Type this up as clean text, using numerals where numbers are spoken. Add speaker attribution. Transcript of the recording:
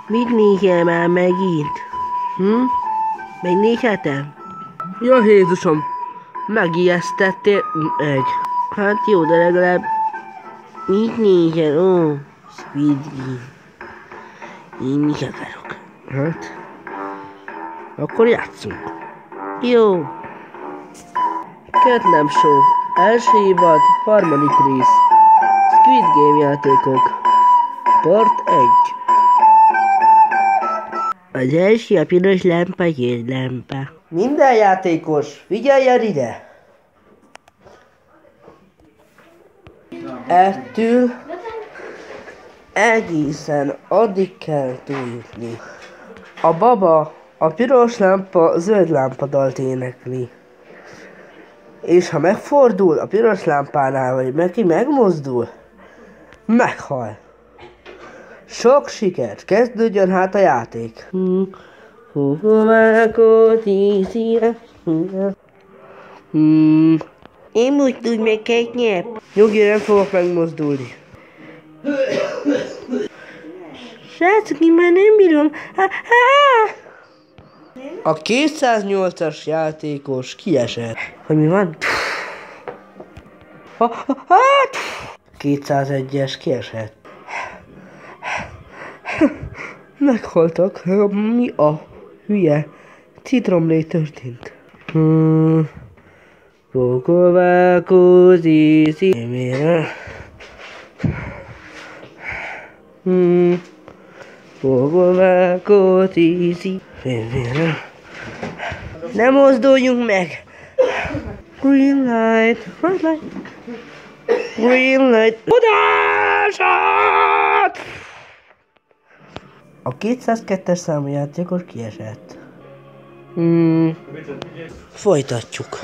Speaker 1: Mit nézel már megint? Megnézhetem?
Speaker 2: Ja, Jézusom, megijesztettél meg.
Speaker 1: Hát jó, de legalább mit nézel? Ó, Squid Game. Én is akarok.
Speaker 2: Hát, akkor játszunk.
Speaker 1: Jó.
Speaker 2: Catnap Show. Első évad, harmadik rész. Squid Game játékok. Part 1.
Speaker 1: Az első a piros lámpa, kék lámpa.
Speaker 2: Minden játékos, figyeljen ide! Ettől egészen addig kell túljutni. A baba a piros lámpa, zöld lámpa dalt énekli. És ha megfordul a piros lámpánál, vagy neki megmozdul, meghal. Sok sikert, kezdődjön hát a játék.
Speaker 1: Én mozdulj meg egy nyelv.
Speaker 2: Nyugi, nem fogok megmozdulni.
Speaker 1: Srácok, én már nem bírom.
Speaker 2: A 208-as játékos kiesett.
Speaker 1: Hogy mi van?
Speaker 2: 201-es kiesett. Meghaltak. Mi a hülye citromlé történt?
Speaker 1: Kokovákozi szímére. Kokovákozi szímére. Ne mozduljunk meg! Green light, red light. Green light. Udását!
Speaker 2: A 202-es számú játékos kiesett.
Speaker 1: Folytatjuk.